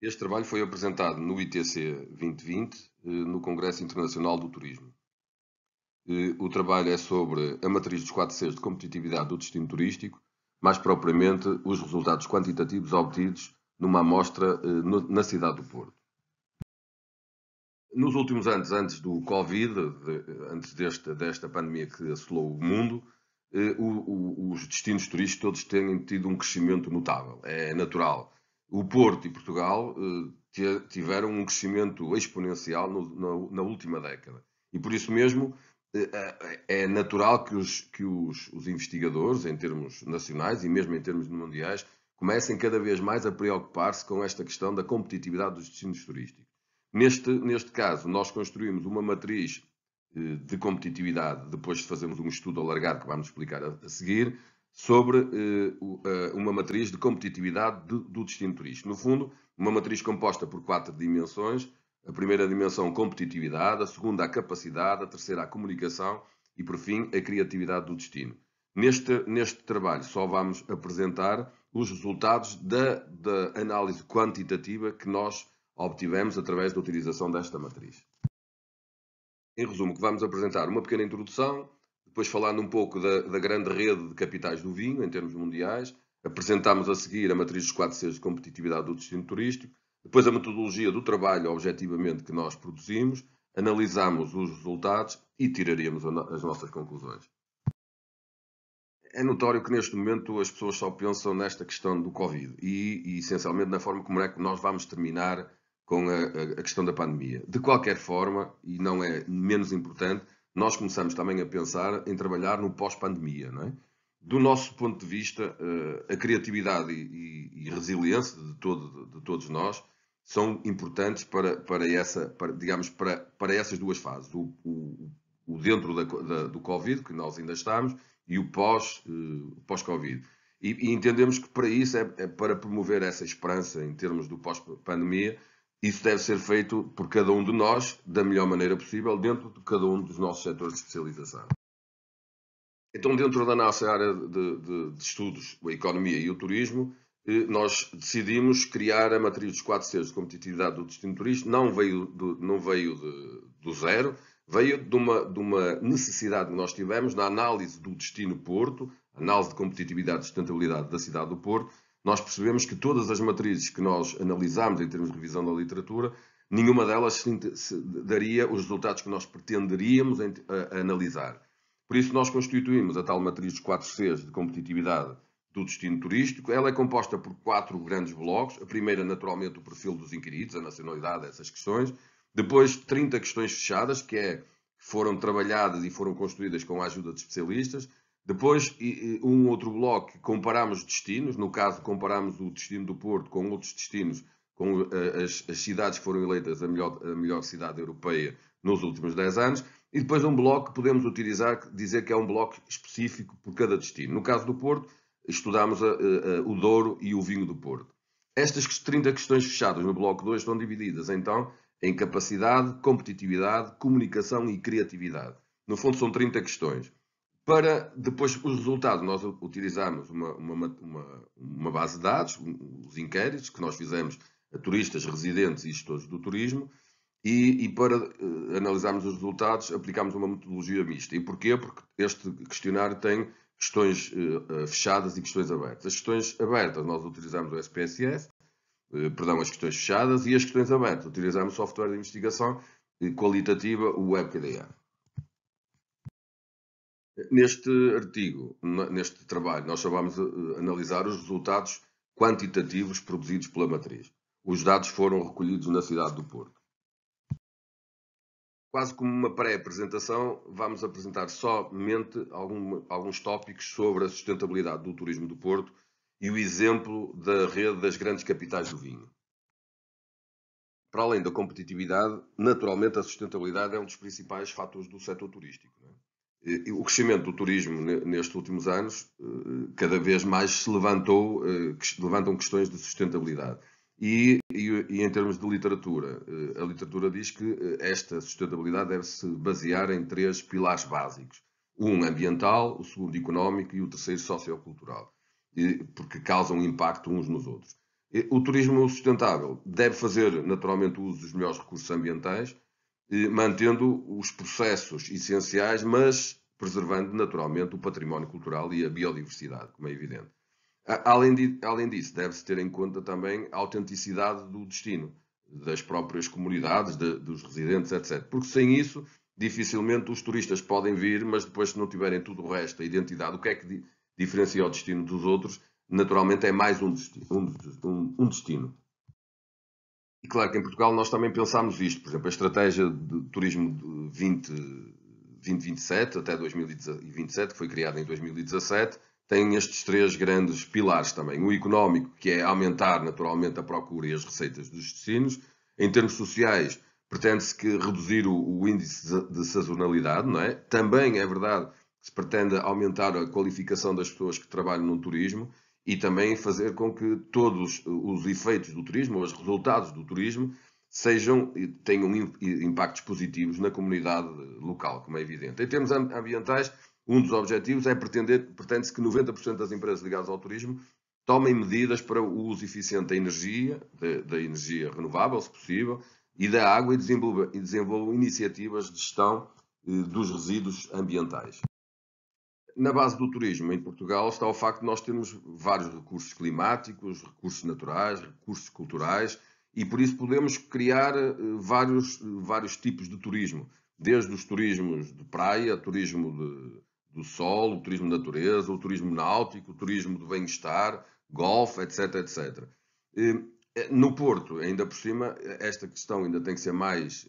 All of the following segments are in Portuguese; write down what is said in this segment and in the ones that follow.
Este trabalho foi apresentado no ITC 2020, no Congresso Internacional do Turismo. O trabalho é sobre a matriz dos 4 Cs de competitividade do destino turístico, mais propriamente os resultados quantitativos obtidos numa amostra na cidade do Porto. Nos últimos anos, antes do Covid, antes desta pandemia que assolou o mundo, os destinos turísticos todos têm tido um crescimento notável. É natural. O Porto e Portugal tiveram um crescimento exponencial na última década. E por isso mesmo é natural que os investigadores, em termos nacionais e mesmo em termos mundiais, comecem cada vez mais a preocupar-se com esta questão da competitividade dos destinos turísticos. Neste caso, nós construímos uma matriz de competitividade, depois de fazermos um estudo alargado que vamos explicar a seguir, sobre uma matriz de competitividade do destino turístico. No fundo, uma matriz composta por 4 dimensões. A primeira dimensão, competitividade, a segunda, a capacidade, a terceira, a comunicação e, por fim, a criatividade do destino. Neste trabalho só vamos apresentar os resultados da análise quantitativa que nós obtivemos através da utilização desta matriz. Em resumo, que vamos apresentar uma pequena introdução, depois falando um pouco da grande rede de capitais do vinho, em termos mundiais. Apresentamos a seguir a matriz dos 4 Cs de competitividade do destino turístico, depois a metodologia do trabalho, objetivamente, que nós produzimos, analisamos os resultados e tiraríamos as nossas conclusões. É notório que neste momento as pessoas só pensam nesta questão do Covid e essencialmente na forma como é que nós vamos terminar com a questão da pandemia. De qualquer forma, e não é menos importante, nós começamos também a pensar em trabalhar no pós-pandemia, não é? Do nosso ponto de vista, a criatividade e resiliência de todos nós são importantes para essas duas fases. O dentro do Covid, que nós ainda estamos, e o pós-Covid. E entendemos que para isso é para promover essa esperança em termos do pós-pandemia. Isso deve ser feito por cada um de nós da melhor maneira possível, dentro de cada um dos nossos setores de especialização. Então, dentro da nossa área de estudos, a economia e o turismo, nós decidimos criar a matriz dos 4 Cs de competitividade do destino turístico. Não veio do zero, veio de uma necessidade que nós tivemos na análise do destino Porto, análise de competitividade e sustentabilidade da cidade do Porto. Nós percebemos que todas as matrizes que nós analisámos em termos de revisão da literatura, nenhuma delas daria os resultados que nós pretenderíamos analisar. Por isso, nós constituímos a tal matriz dos 4 Cs de competitividade do destino turístico. Ela é composta por 4 grandes blocos. A primeira, naturalmente, o perfil dos inquiridos, a nacionalidade, essas questões. Depois, 30 questões fechadas, que foram trabalhadas e foram construídas com a ajuda de especialistas. Depois, um outro bloco, comparamos destinos. No caso, comparamos o destino do Porto com outros destinos, com as cidades que foram eleitas a melhor cidade europeia nos últimos 10 anos. E depois um bloco que podemos utilizar, dizer que é um bloco específico por cada destino. No caso do Porto, estudamos o Douro e o vinho do Porto. Estas 30 questões fechadas no bloco 2 estão divididas, então, em capacidade, competitividade, comunicação e criatividade. No fundo, são 30 questões. Para depois os resultados, nós utilizamos uma base de dados, os inquéritos que nós fizemos a turistas, residentes e gestores do turismo, e para analisarmos os resultados, aplicámos uma metodologia mista. E porquê? Porque este questionário tem questões fechadas e questões abertas. As questões abertas, nós utilizamos o SPSS, as questões fechadas, e as questões abertas, utilizamos o software de investigação qualitativa, o WebKDA. Neste artigo, neste trabalho, nós só vamos analisar os resultados quantitativos produzidos pela matriz. Os dados foram recolhidos na cidade do Porto. Quase como uma pré-apresentação, vamos apresentar somente alguns tópicos sobre a sustentabilidade do turismo do Porto e o exemplo da rede das grandes capitais do vinho. Para além da competitividade, naturalmente a sustentabilidade é um dos principais fatores do setor turístico. O crescimento do turismo nestes últimos anos, cada vez mais se levantam questões de sustentabilidade. E em termos de literatura, a literatura diz que esta sustentabilidade deve-se basear em 3 pilares básicos. Um ambiental, o segundo económico e o terceiro sociocultural, porque causam impacto uns nos outros. O turismo sustentável deve fazer naturalmente uso dos melhores recursos ambientais, mantendo os processos essenciais, mas preservando naturalmente o património cultural e a biodiversidade, como é evidente. Além disso, deve-se ter em conta também a autenticidade do destino, das próprias comunidades, dos residentes, etc. Porque sem isso, dificilmente os turistas podem vir, mas depois, se não tiverem tudo o resto, a identidade, o que é que diferencia o destino dos outros, naturalmente é mais um destino. E claro que em Portugal nós também pensámos isto, por exemplo, a estratégia de turismo de 2027 até 2027, que foi criada em 2017, tem estes três grandes pilares também. O económico, que é aumentar naturalmente a procura e as receitas dos destinos. Em termos sociais, pretende-se que reduzir o índice de sazonalidade, não é? Também é verdade que se pretende aumentar a qualificação das pessoas que trabalham no turismo e também fazer com que todos os efeitos do turismo, os resultados do turismo, tenham impactos positivos na comunidade local, como é evidente. Em termos ambientais, um dos objetivos pretende-se que 90% das empresas ligadas ao turismo tomem medidas para o uso eficiente da energia renovável, se possível, e da água e desenvolvam iniciativas de gestão dos resíduos ambientais. Na base do turismo em Portugal está o facto de nós termos vários recursos climáticos, recursos naturais, recursos culturais, e por isso podemos criar vários tipos de turismo, desde os turismos de praia, turismo do sol, o turismo de natureza, o turismo náutico, o turismo do bem-estar, golfe, etc, etc. No Porto, ainda por cima, esta questão ainda tem que ser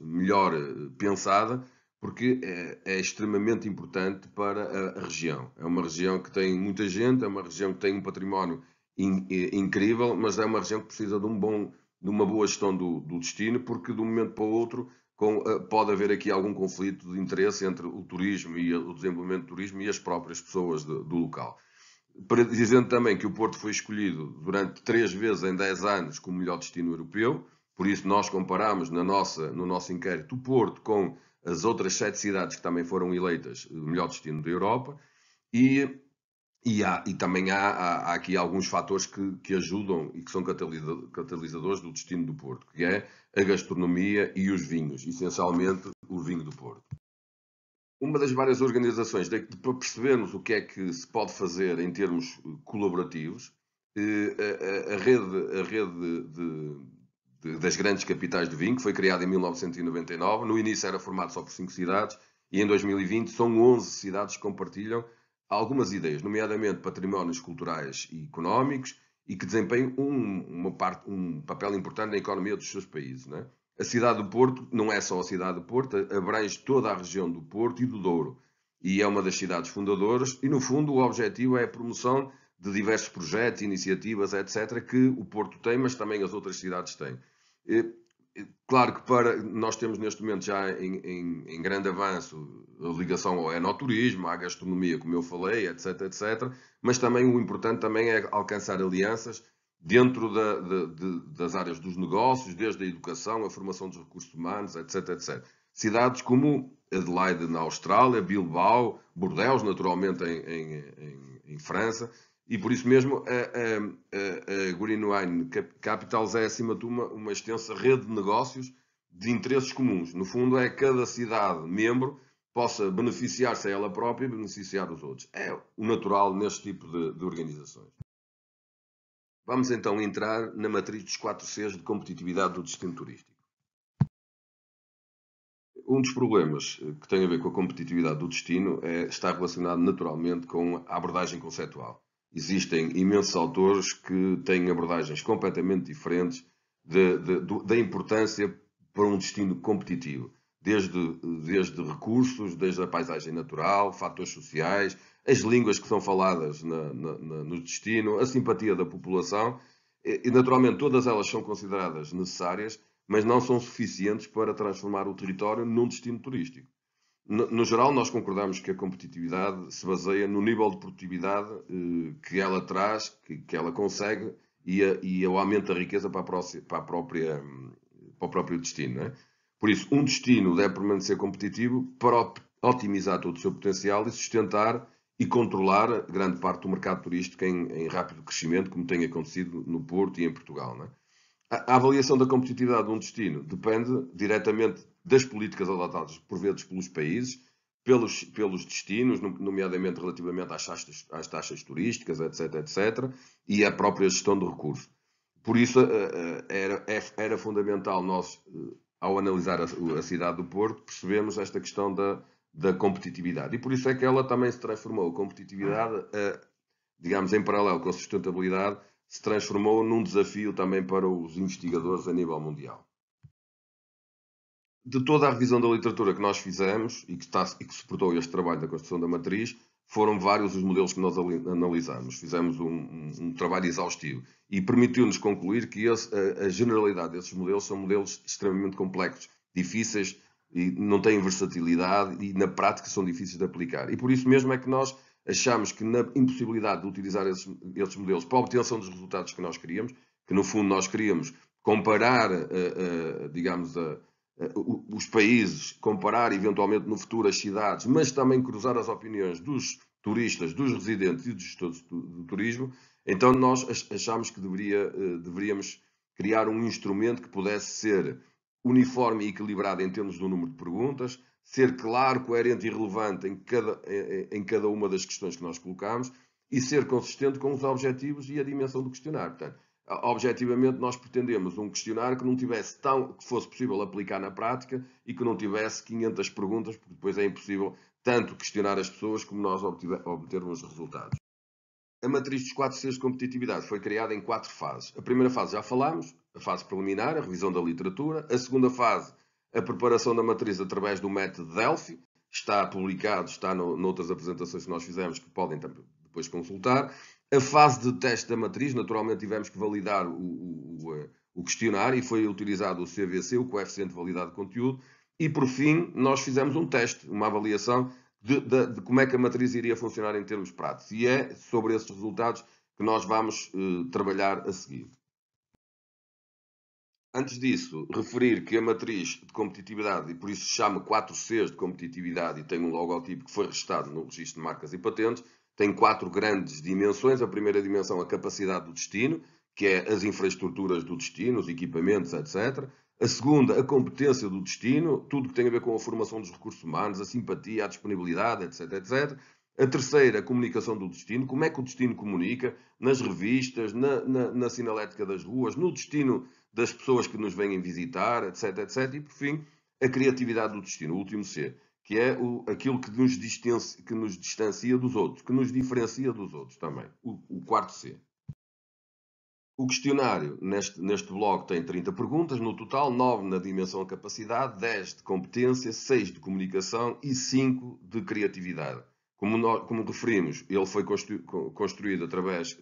melhor pensada, porque é extremamente importante para a região. É uma região que tem muita gente, é uma região que tem um património incrível, mas é uma região que precisa de uma boa gestão do destino, porque de um momento para o outro pode haver aqui algum conflito de interesse entre o turismo e o desenvolvimento do turismo e as próprias pessoas do local. Dizendo também que o Porto foi escolhido durante 3 vezes em 10 anos como melhor destino europeu, por isso nós comparamos no nosso inquérito o Porto com as outras 7 cidades que também foram eleitas o melhor destino da Europa, e também há aqui alguns fatores que ajudam e que são catalisadores do destino do Porto, que é a gastronomia e os vinhos, essencialmente o vinho do Porto. Uma das várias organizações, para percebermos o que é que se pode fazer em termos colaborativos, a rede das grandes capitais de vinho, que foi criada em 1999, no início era formado só por 5 cidades, e em 2020 são 11 cidades que compartilham algumas ideias, nomeadamente patrimónios culturais e económicos, e que desempenham um papel importante na economia dos seus países, não é? A cidade do Porto não é só a cidade do Porto, abrange toda a região do Porto e do Douro. E é uma das cidades fundadoras e, no fundo, o objetivo é a promoção de diversos projetos, iniciativas, etc., que o Porto tem, mas também as outras cidades têm. Claro que nós temos neste momento já em grande avanço a ligação ao enoturismo, à gastronomia, como eu falei, etc., etc., mas também o importante também é alcançar alianças dentro das áreas dos negócios, desde a educação, a formação dos recursos humanos, etc, etc. Cidades como Adelaide na Austrália, Bilbao, Bordeaux, naturalmente em França, e por isso mesmo a Green Wine Capitals é, acima de tudo, uma extensa rede de negócios de interesses comuns. No fundo, é cada cidade membro possa beneficiar-se a ela própria e beneficiar os outros. É o natural neste tipo de organizações. Vamos então entrar na matriz dos 4 Cs de competitividade do destino turístico. Um dos problemas que tem a ver com a competitividade do destino está relacionado naturalmente com a abordagem conceptual. Existem imensos autores que têm abordagens completamente diferentes da importância para um destino competitivo. Desde recursos, desde a paisagem natural, fatores sociais, as línguas que são faladas no destino, a simpatia da população, e naturalmente todas elas são consideradas necessárias, mas não são suficientes para transformar o território num destino turístico. No geral, nós concordamos que a competitividade se baseia no nível de produtividade que ela traz, que ela consegue, e o aumento da riqueza para o próprio destino. Não é? Por isso, um destino deve permanecer competitivo para otimizar todo o seu potencial e sustentar e controlar grande parte do mercado turístico em rápido crescimento, como tem acontecido no Porto e em Portugal. Não é? A avaliação da competitividade de um destino depende diretamente das políticas adotadas, por vezes, pelos países, pelos destinos, nomeadamente relativamente às taxas turísticas, etc., etc., e à própria gestão de recursos. Por isso, era fundamental nós, ao analisar a cidade do Porto, percebemos esta questão da competitividade. E por isso é que ela também se transformou. A competitividade, digamos, em paralelo com a sustentabilidade, se transformou num desafio também para os investigadores a nível mundial. De toda a revisão da literatura que nós fizemos e que suportou este trabalho da construção da matriz, foram vários os modelos que nós analisamos. Fizemos um trabalho exaustivo e permitiu-nos concluir que a generalidade desses modelos são modelos extremamente complexos, difíceis e não têm versatilidade e na prática são difíceis de aplicar. E por isso mesmo é que nós achamos que na impossibilidade de utilizar esses modelos para a obtenção dos resultados que nós queríamos, que no fundo nós queríamos comparar, digamos, os países, comparar eventualmente no futuro as cidades, mas também cruzar as opiniões dos turistas, dos residentes e dos gestores do turismo, então nós achamos que deveríamos criar um instrumento que pudesse ser uniforme e equilibrado em termos do número de perguntas, ser claro, coerente e relevante em cada uma das questões que nós colocamos e ser consistente com os objetivos e a dimensão do questionário. Portanto, objetivamente, nós pretendemos um questionário que não tivesse que fosse possível aplicar na prática e que não tivesse 500 perguntas, porque depois é impossível tanto questionar as pessoas como nós obtermos resultados. A matriz dos 4 Cs de competitividade foi criada em 4 fases. A primeira fase já falámos, a fase preliminar, a revisão da literatura. A segunda fase, a preparação da matriz através do método Delphi. Está publicado, está noutras apresentações que nós fizemos, que podem depois consultar. A fase de teste da matriz, naturalmente tivemos que validar o questionário e foi utilizado o CVC, o coeficiente de validade de conteúdo. E por fim, nós fizemos um teste, uma avaliação de como é que a matriz iria funcionar em termos práticos. E é sobre esses resultados que nós vamos trabalhar a seguir. Antes disso, referir que a matriz de competitividade, e por isso se chama 4 Cs de competitividade e tem um logotipo que foi registado no registro de marcas e patentes, tem 4 grandes dimensões. A primeira dimensão, a capacidade do destino, que é as infraestruturas do destino, os equipamentos, etc. A segunda, a competência do destino, tudo que tem a ver com a formação dos recursos humanos, a simpatia, a disponibilidade, etc, etc. A terceira, a comunicação do destino, como é que o destino comunica nas revistas, na sinalética das ruas, no destino das pessoas que nos vêm visitar, etc, etc. E, por fim, a criatividade do destino, o último C, que é aquilo que nos distancia dos outros, que nos diferencia dos outros também, o quarto C. O questionário neste bloco tem 30 perguntas, no total 9 na dimensão de capacidade, 10 de competência, 6 de comunicação e 5 de criatividade. Como referimos, ele foi construído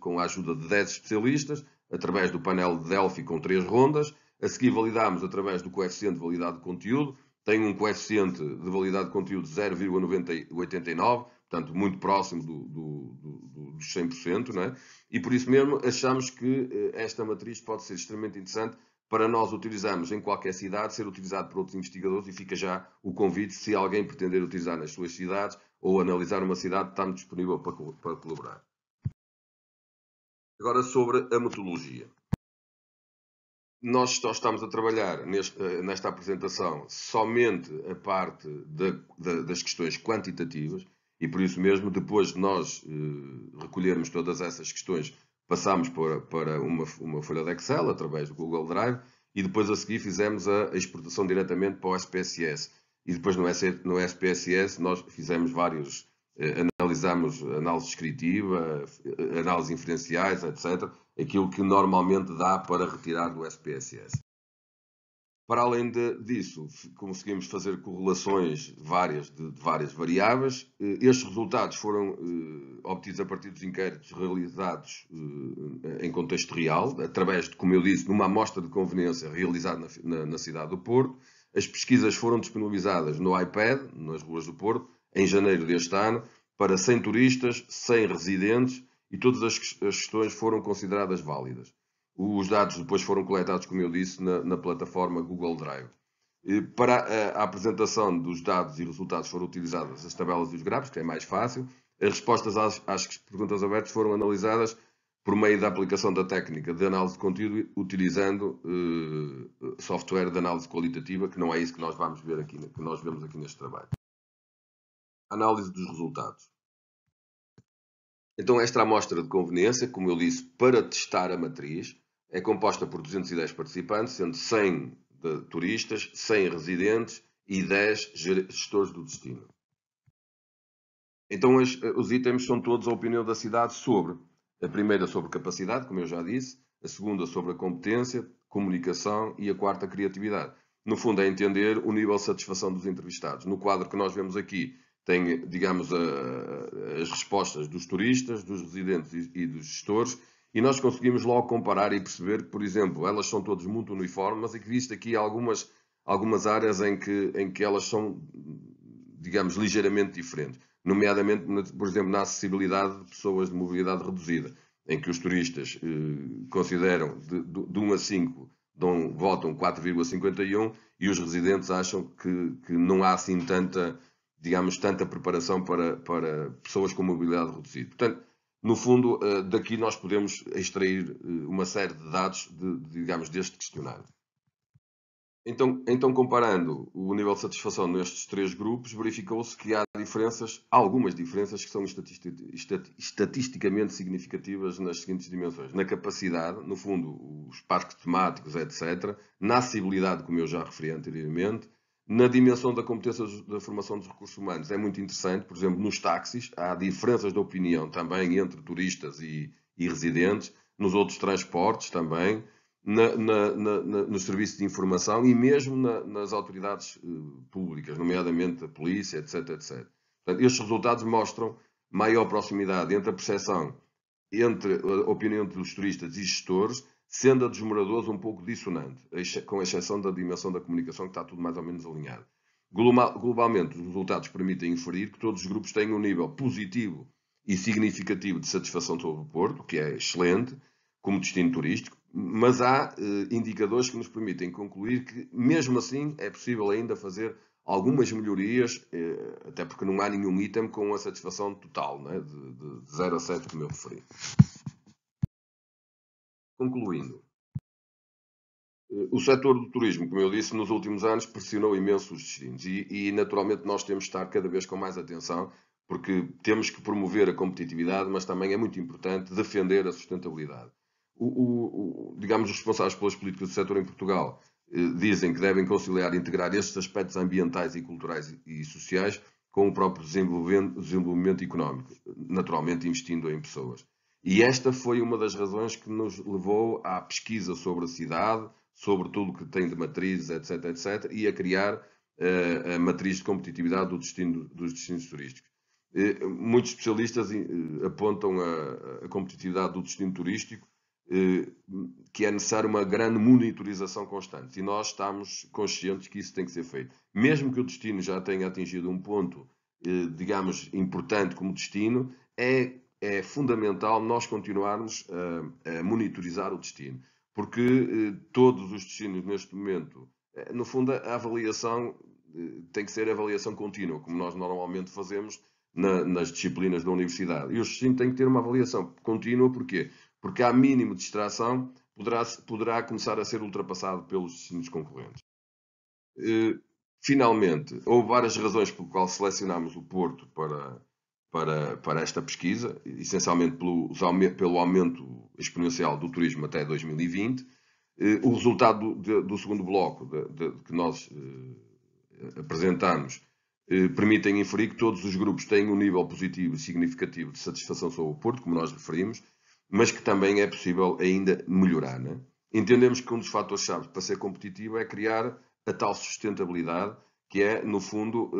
com a ajuda de 10 especialistas, através do painel de Delphi com 3 rondas. A seguir validámos através do coeficiente de validade de conteúdo. Tem um coeficiente de validade de conteúdo de 0,89, portanto muito próximo dos 100%, não é? E por isso mesmo achamos que esta matriz pode ser extremamente interessante para nós utilizarmos em qualquer cidade, ser utilizado por outros investigadores, e fica já o convite, se alguém pretender utilizar nas suas cidades ou analisar uma cidade, estamos disponível para colaborar. Agora sobre a metodologia. Nós só estamos a trabalhar nesta apresentação somente a parte das questões quantitativas e por isso mesmo, depois de nós recolhermos todas essas questões, passámos para uma folha de Excel através do Google Drive e depois a seguir fizemos a exportação diretamente para o SPSS. E depois no SPSS nós fizemos vários, analisamos análise descritiva, análises inferenciais, etc. Aquilo que normalmente dá para retirar do SPSS. Para além disso, conseguimos fazer correlações de várias variáveis. Estes resultados foram obtidos a partir dos inquéritos realizados em contexto real, através de, como eu disse, de uma amostra de conveniência realizada na cidade do Porto. As pesquisas foram disponibilizadas no iPad, nas ruas do Porto, em janeiro deste ano, para 100 turistas, 100 residentes, e todas as questões foram consideradas válidas. Os dados depois foram coletados, como eu disse, na plataforma Google Drive. Para a apresentação dos dados e resultados foram utilizadas as tabelas e os gráficos, que é mais fácil. As respostas às perguntas abertas foram analisadas por meio da aplicação da técnica de análise de conteúdo, utilizando software de análise qualitativa, que não é isso que nós vamos ver aqui, que nós vemos aqui neste trabalho. Análise dos resultados. Então, esta amostra de conveniência, como eu disse, para testar a matriz, é composta por 210 participantes, sendo 100 turistas, 100 residentes e 10 gestores do destino. Então, os itens são todos a opinião da cidade sobre: a primeira sobre capacidade, como eu já disse, a segunda sobre a competência, comunicação e a quarta, criatividade. No fundo, é entender o nível de satisfação dos entrevistados. No quadro que nós vemos aqui, tem, digamos, as respostas dos turistas, dos residentes e dos gestores, e nós conseguimos logo comparar e perceber que, por exemplo, elas são todas muito uniformes e que existe aqui algumas áreas em que elas são, digamos, ligeiramente diferentes. Nomeadamente, por exemplo, na acessibilidade de pessoas de mobilidade reduzida, em que os turistas consideram de 1 a 5, votam 4,51 e os residentes acham que não há assim tanta preparação para pessoas com mobilidade reduzida. Portanto, no fundo, daqui nós podemos extrair uma série de dados, digamos, deste questionário. Então, comparando o nível de satisfação nestes três grupos, verificou-se que há algumas diferenças que são estatisticamente significativas nas seguintes dimensões. Na capacidade, no fundo, os parques temáticos, etc. Na acessibilidade, como eu já referi anteriormente. Na dimensão da competência da formação dos recursos humanos, é muito interessante. Por exemplo, nos táxis, há diferenças de opinião também entre turistas e residentes. Nos outros transportes também. Nos serviços de informação e mesmo nas autoridades públicas, nomeadamente a polícia, etc. Portanto, estes resultados mostram maior proximidade entre a percepção, entre a opinião dos turistas e gestores, sendo a dos moradores um pouco dissonante, com exceção da dimensão da comunicação, que está tudo mais ou menos alinhado. Globalmente, os resultados permitem inferir que todos os grupos têm um nível positivo e significativo de satisfação sobre o Porto, que é excelente, como destino turístico, mas há indicadores que nos permitem concluir que, mesmo assim, é possível ainda fazer algumas melhorias, até porque não há nenhum item com a satisfação total, né, de 0 a 7, como eu referi. Concluindo, o setor do turismo, como eu disse, nos últimos anos pressionou imenso os destinos e naturalmente nós temos de estar cada vez com mais atenção, porque temos que promover a competitividade, mas também é muito importante defender a sustentabilidade. Digamos, os responsáveis pelas políticas do setor em Portugal dizem que devem conciliar e integrar estes aspectos ambientais e culturais e sociais com o próprio desenvolvimento económico, naturalmente investindo em pessoas. E esta foi uma das razões que nos levou à pesquisa sobre a cidade, sobre tudo o que tem de matrizes, etc., e a criar a matriz de competitividade dos destinos turísticos. Muitos especialistas apontam a competitividade do destino turístico, que é necessário uma grande monitorização constante. E nós estamos conscientes que isso tem que ser feito. Mesmo que o destino já tenha atingido um ponto, digamos, importante como destino, é fundamental nós continuarmos a monitorizar o destino. Porque todos os destinos, neste momento, no fundo, a avaliação tem que ser a avaliação contínua, como nós normalmente fazemos nas disciplinas da universidade. E o destino tem que ter uma avaliação contínua, porquê? Porque à mínima distração poderá começar a ser ultrapassado pelos destinos concorrentes. Finalmente, houve várias razões pelo qual selecionámos o Porto para esta pesquisa, essencialmente pelo aumento exponencial do turismo até 2020. O resultado do segundo bloco que nós apresentamos permitem inferir que todos os grupos têm um nível positivo e significativo de satisfação sobre o Porto, como nós referimos, mas que também é possível ainda melhorar. Né? Entendemos que um dos fatores-chave para ser competitivo é criar a tal sustentabilidade, que é, no fundo,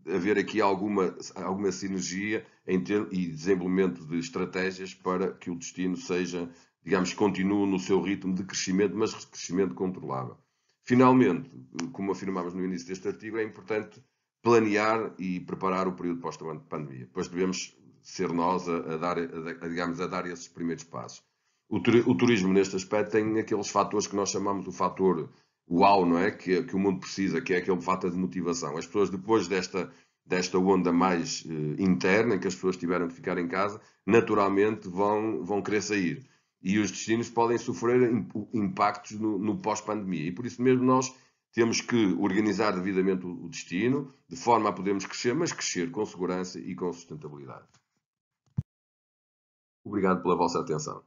haver aqui alguma sinergia e desenvolvimento de estratégias para que o destino seja, digamos, continue no seu ritmo de crescimento, mas crescimento controlável. Finalmente, como afirmámos no início deste artigo, é importante planear e preparar o período pós-pandemia. Depois devemos ser nós a dar esses primeiros passos. O turismo, neste aspecto, tem aqueles fatores que nós chamamos do fator uau, não é? Que o mundo precisa, que é aquele fator de motivação. As pessoas, depois desta desta onda mais interna, em que as pessoas tiveram que ficar em casa, naturalmente vão querer sair. E os destinos podem sofrer impactos no pós-pandemia. E por isso mesmo nós temos que organizar devidamente o destino, de forma a podermos crescer, mas crescer com segurança e com sustentabilidade. Obrigado pela vossa atenção.